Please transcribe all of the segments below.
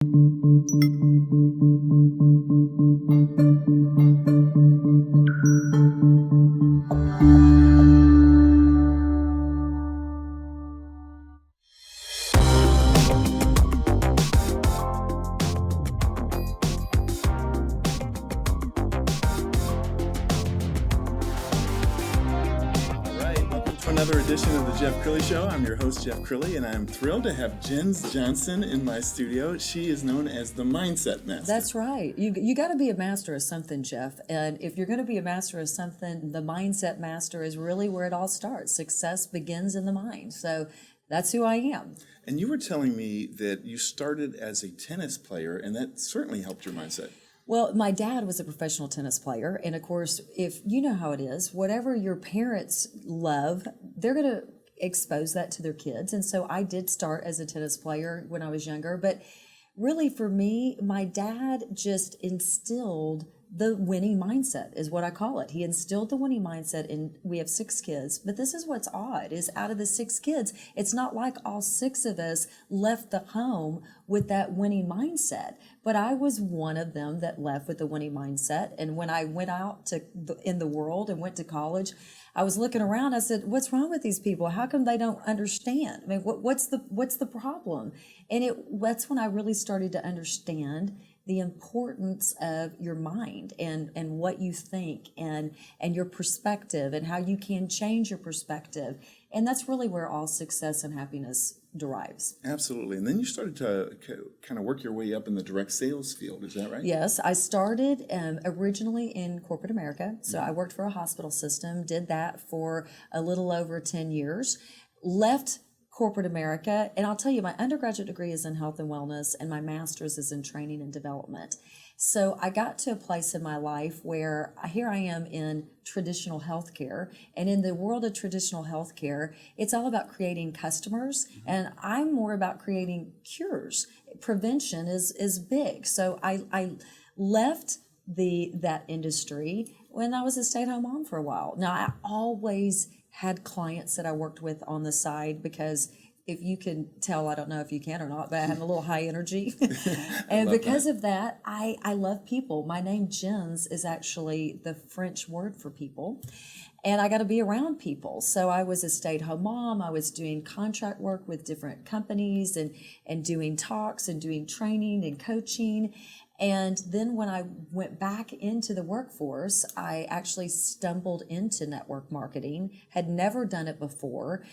Another edition of the Jeff Crilley Show. I'm your host, Jeff Crilley, and I'm thrilled to have Jen Johnson in my studio. She is known as the Mindset Master. That's right. You got to be a master of something, Jeff. And if you're going to be a master of something, the Mindset Master is really where it all starts. Success begins in the mind. So that's who I am. And you were telling me that you started as a tennis player, and that certainly helped your mindset. Well, my dad was a professional tennis player, and of course, if you know how it is, whatever your parents love, they're going to expose that to their kids. And so I did start as a tennis player when I was younger, but really for me, my dad just instilled the winning mindset is what I call it. He instilled the winning mindset, and we have 6 kids. But this is what's odd is out of the 6 kids, it's not like all 6 of us left the home with that winning mindset. But I was one of them that left with the winning mindset. And when I went out in the world and went to college, I was looking around. I said, "What's wrong with these people? How come they don't understand? I mean, what's the problem?" And that's when I really started to understand the importance of your mind and what you think and your perspective and how you can change your perspective. And that's really where all success and happiness derives. Absolutely. And then you started to kind of work your way up in the direct sales field. Is that right? Yes. I started originally in corporate America. So I worked for a hospital system, did that for a little over 10 years, left corporate America. And I'll tell you, my undergraduate degree is in health and wellness, and my master's is in training and development. So I got to a place in my life where here I am in traditional healthcare. And in the world of traditional healthcare, it's all about creating customers. And I'm more about creating cures. Prevention is big. So I left that industry when I was a stay-at-home mom for a while. Now, I always had clients that I worked with on the side because if you can tell, I don't know if you can or not, but I have a little high energy. And because of that, I love people. My name, Jens, is actually the French word for people. And I got to be around people. So I was a stay-at-home mom. I was doing contract work with different companies and doing talks and doing training and coaching. And then when I went back into the workforce, I actually stumbled into network marketing, had never done it before.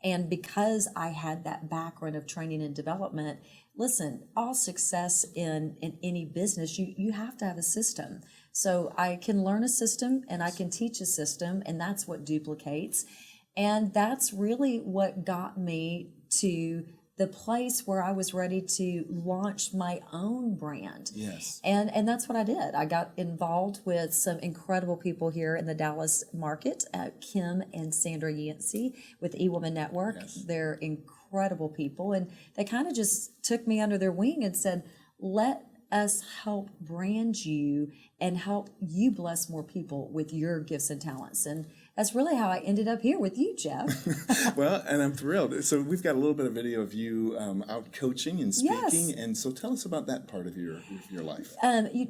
And because I had that background of training and development, listen, all success in any business, you have to have a system. So I can learn a system and I can teach a system, and that's what duplicates. And that's really what got me to the place where I was ready to launch my own brand. Yes. And that's what I did. I got involved with some incredible people here in the Dallas market, Kim and Sandra Yancey with eWoman Network. Yes. They're incredible people. And they kind of just took me under their wing and said, let us help brand you and help you bless more people with your gifts and talents. And that's really how I ended up here with you, Jeff. Well, and I'm thrilled. So we've got a little bit of video of you out coaching and speaking. Yes. And so tell us about that part of your life.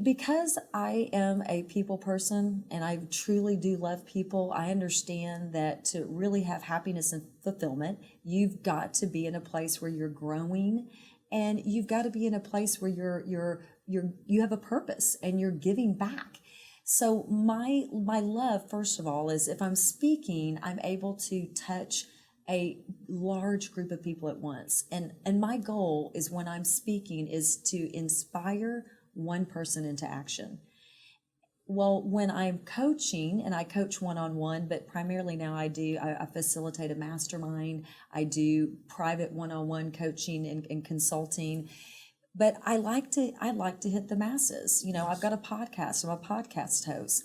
Because I am a people person and I truly do love people, I understand that to really have happiness and fulfillment, you've got to be in a place where you're growing, and you've got to be in a place where you have a purpose and you're giving back. So my love, first of all, is if I'm speaking, I'm able to touch a large group of people at once. And my goal is when I'm speaking is to inspire one person into action. Well, when I'm coaching, and I coach one-on-one, but primarily now I facilitate a mastermind. I do private one-on-one coaching and consulting. But I like to hit the masses. You know, I've got a podcast. I'm a podcast host.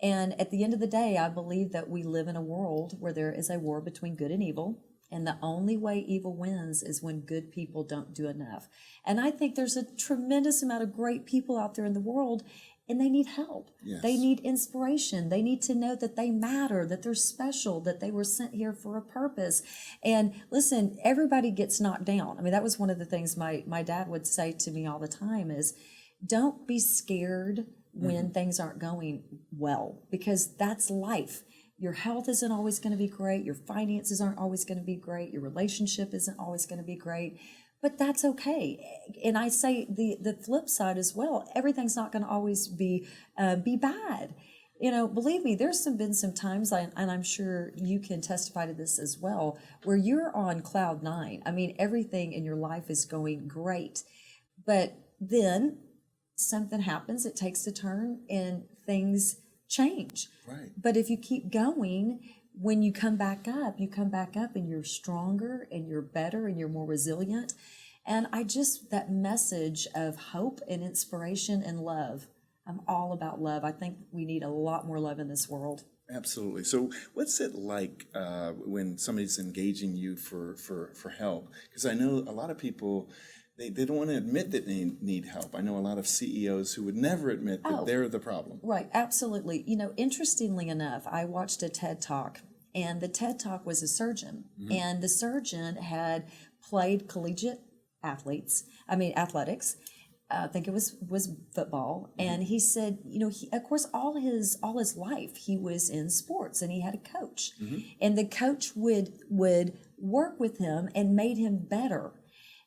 And at the end of the day, I believe that we live in a world where there is a war between good and evil. And the only way evil wins is when good people don't do enough. And I think there's a tremendous amount of great people out there in the world. and they need help. Yes. They need inspiration. They need to know that they matter, that they're special, that they were sent here for a purpose. And listen, everybody gets knocked down. I mean, that was one of the things my dad would say to me all the time is, don't be scared when things aren't going well, because that's life. Your health isn't always going to be great. Your finances aren't always going to be great. Your relationship isn't always going to be great. But that's okay. And I say the flip side as well. Everything's not going to always be bad. You know, believe me, been some times, and I'm sure you can testify to this as well, where you're on cloud nine. I mean, everything in your life is going great. But then something happens, it takes a turn, and things change. Right. But if you keep going, when you come back up and you're stronger and you're better and you're more resilient. And that message of hope and inspiration and love, I'm all about love. I think we need a lot more love in this world. Absolutely. So what's it like when somebody's engaging you for help? Because I know a lot of people, they don't want to admit that they need help. I know a lot of CEOs who would never admit that they're the problem. Right, absolutely. You know, interestingly enough, I watched a TED Talk, and the TED Talk was a surgeon, and the surgeon had played collegiate athletics. I think it was football, and he said, you know, of course, all his life he was in sports, and he had a coach, and the coach would work with him and made him better.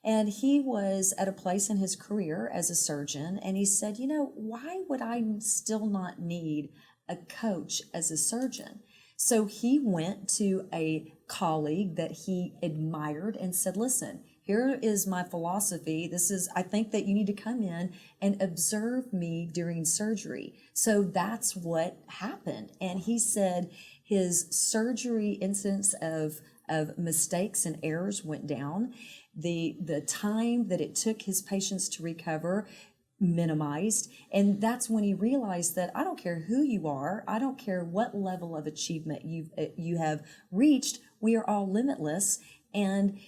And he was at a place in his career as a surgeon, and he said, you know, why would I still not need a coach as a surgeon? So he went to a colleague that he admired and said, listen, here is my philosophy. I think that you need to come in and observe me during surgery. So that's what happened. And he said his surgery incidence of mistakes and errors went down. The time that it took his patients to recover minimized. And that's when he realized that I don't care who you are, I don't care what level of achievement you have reached, we are all limitless. And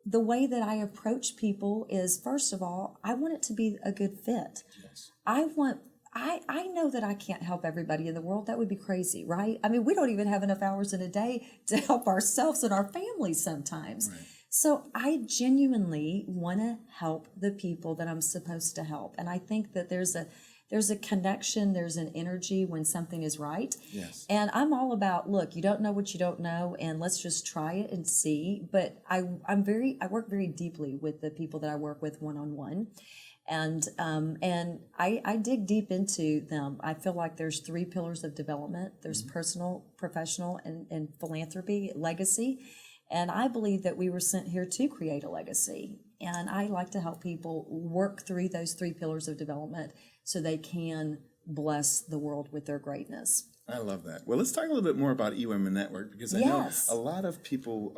the way that I approach people is, first of all, I want it to be a good fit. Yes. I know that I can't help everybody in the world. That would be crazy, right? I mean, we don't even have enough hours in a day to help ourselves and our families sometimes. Right. So I genuinely want to help the people that I'm supposed to help. And I think that there's a connection, there's an energy when something is right. Yes. And I'm all about, look, you don't know what you don't know, and let's just try it and see. But I work very deeply with the people that I work with one-on-one. And I dig deep into them. I feel like there's 3 pillars of development. There's personal, professional, and philanthropy, legacy. And I believe that we were sent here to create a legacy. And I like to help people work through those 3 pillars of development so they can bless the world with their greatness. I love that. Well, let's talk a little bit more about eWomen Network, because I know a lot of people,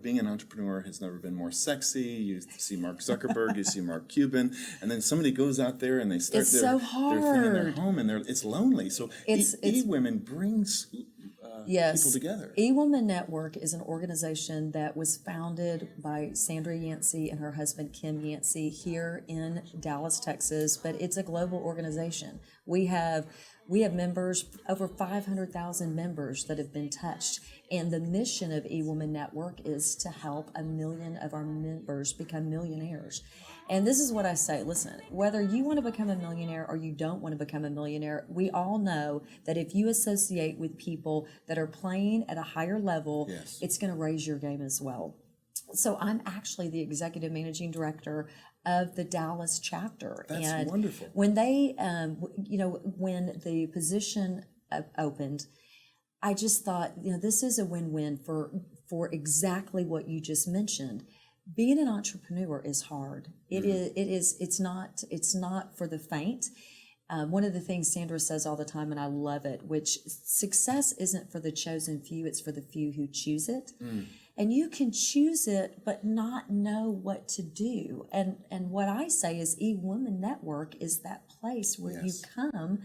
being an entrepreneur has never been more sexy. You see Mark Zuckerberg, you see Mark Cuban, and then somebody goes out there and they start their thing in their home, and it's lonely. So eWomen brings people together. eWomen Network is an organization that was founded by Sandra Yancey and her husband Kim Yancey here in Dallas, Texas, but it's a global organization. We have members, over 500,000 members that have been touched. And the mission of eWomen Network is to help 1 million of our members become millionaires. And this is what I say, listen, whether you want to become a millionaire or you don't want to become a millionaire, we all know that if you associate with people that are playing at a higher level, it's going to raise your game as well. So I'm actually the executive managing director of the Dallas chapter. That's wonderful. When they, when the position opened, I just thought, this is a win-win for exactly what you just mentioned. Being an entrepreneur is hard. It's not for the faint. One of the things Sandra says all the time, and I love it, which success isn't for the chosen few, it's for the few who choose it. And you can choose it, but not know what to do. And what I say is eWomen Network is that place where you come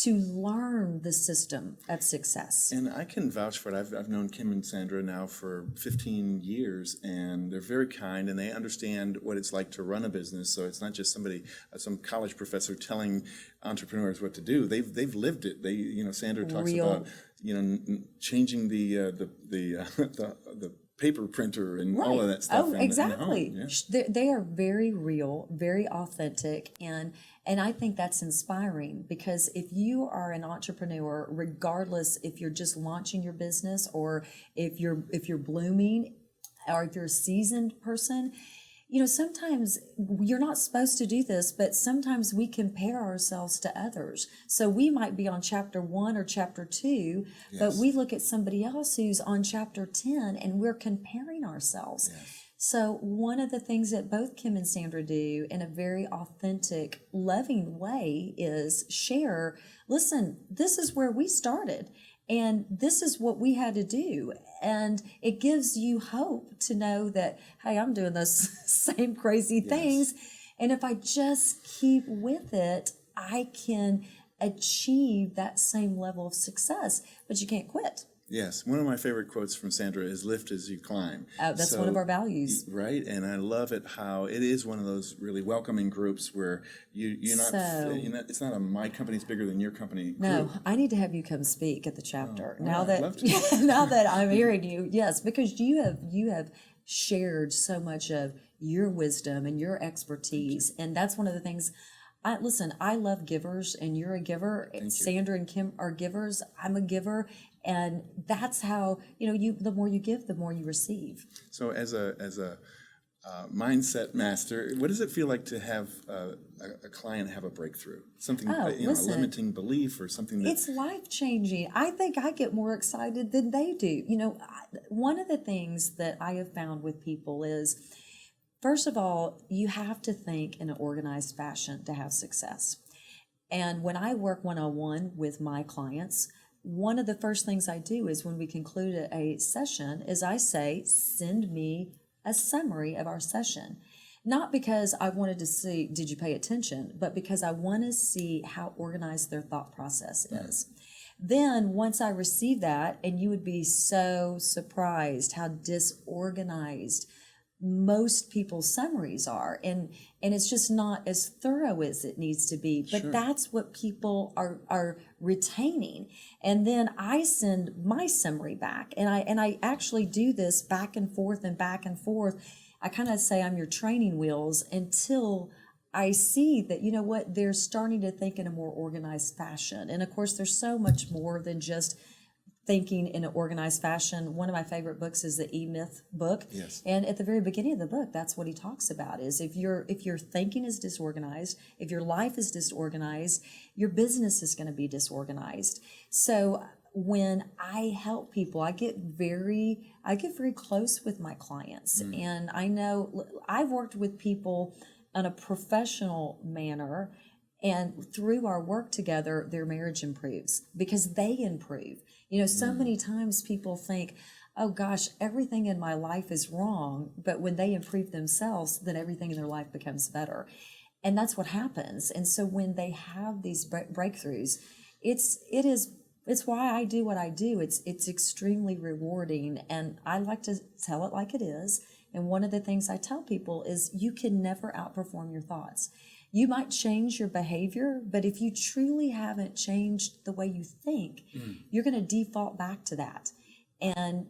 to learn the system of success. And I can vouch for it. I've known Kim and Sandra now for 15 years, and they're very kind, and they understand what it's like to run a business. So it's not just some college professor telling entrepreneurs what to do. They've lived it. Sandra talks about changing the paper printer and all of that stuff. Exactly. In the home. They are very real, very authentic, and I think that's inspiring, because if you are an entrepreneur, regardless if you're just launching your business or if you're blooming or if you're a seasoned person, sometimes you're not supposed to do this, but sometimes we compare ourselves to others. So we might be on chapter 1 or chapter 2, but we look at somebody else who's on chapter 10 and we're comparing ourselves. Yes. So one of the things that both Kim and Sandra do in a very authentic, loving way is share, listen, this is where we started. And this is what we had to do. And it gives you hope to know that, hey, I'm doing those same crazy things. And if I just keep with it, I can achieve that same level of success. But you can't quit. Yes. One of my favorite quotes from Sandra is "lift as you climb." Oh, that's one of our values. Right. And I love it how it is one of those really welcoming groups where you're not, it's not my company's bigger than your company group. No, I need to have you come speak at the chapter. I'd love to. Now that I'm hearing you, yes, because you have shared so much of your wisdom and your expertise. And that's one of the things. I love givers, and you're a giver. Sandra and Kim are givers. I'm a giver. And that's how, the more you give, the more you receive. So as a mindset master, what does it feel like to have a client have a breakthrough? Something, a limiting belief or something that... It's life-changing. I think I get more excited than they do. One of the things that I have found with people is, first of all, you have to think in an organized fashion to have success. And when I work one-on-one with my clients, one of the first things I do is when we conclude a session is I say, send me a summary of our session. Not because I wanted to see, did you pay attention, but because I want to see how organized their thought process is. Then once I receive that, and you would be so surprised how disorganized most people's summaries are, and it's just not as thorough as it needs to be, but that's what people are retaining. And then I send my summary back, and I actually do this back and forth. I kind of say I'm your training wheels until I see that, they're starting to think in a more organized fashion. And of course, there's so much more than just thinking in an organized fashion. One of my favorite books is the E-Myth book. Yes. And at the very beginning of the book, that's what he talks about is if your thinking is disorganized, if your life is disorganized, your business is going to be disorganized. So when I help people, I get very close with my clients. And I know I've worked with people in a professional manner, and through our work together, their marriage improves because they improve. So many times people think, oh gosh, everything in my life is wrong. But when they improve themselves, then everything in their life becomes better. And that's what happens. And so when they have these breakthroughs, it's why I do what I do. It's extremely rewarding. And I like to tell it like it is. And one of the things I tell people is you can never outperform your thoughts. You might change your behavior, but if you truly haven't changed the way you think, you're going to default back to that. And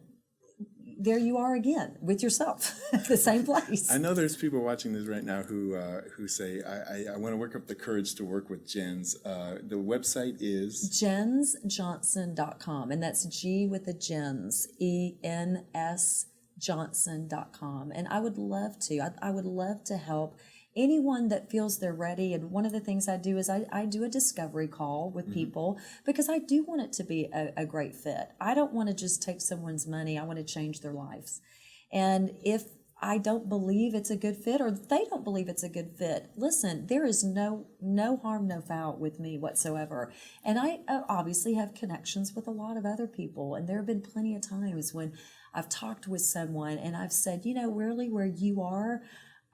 there you are again with yourself, the same place. I know there's people watching this right now who say, I want to work up the courage to work with Jens. The website is? jensjohnson.com, and that's G with a Jens, E-N-S, Johnson.com. And I would love to help anyone that feels they're ready. And one of the things I do is I do a discovery call with people because I do want it to be a great fit. I don't want to just take someone's money. I want to change their lives. And if I don't believe it's a good fit or they don't believe it's a good fit, listen, there is no harm, no foul with me whatsoever. And I obviously have connections with a lot of other people. And there have been plenty of times when I've talked with someone and I've said, really where you are,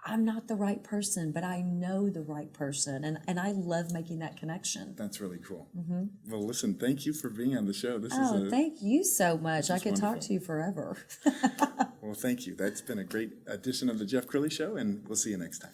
I'm not the right person, but I know the right person. And I love making that connection. That's really cool. Well, listen, thank you for being on the show. Thank you so much. I could talk to you forever. Well, thank you. That's been a great edition of the Jeff Crilley Show, and we'll see you next time.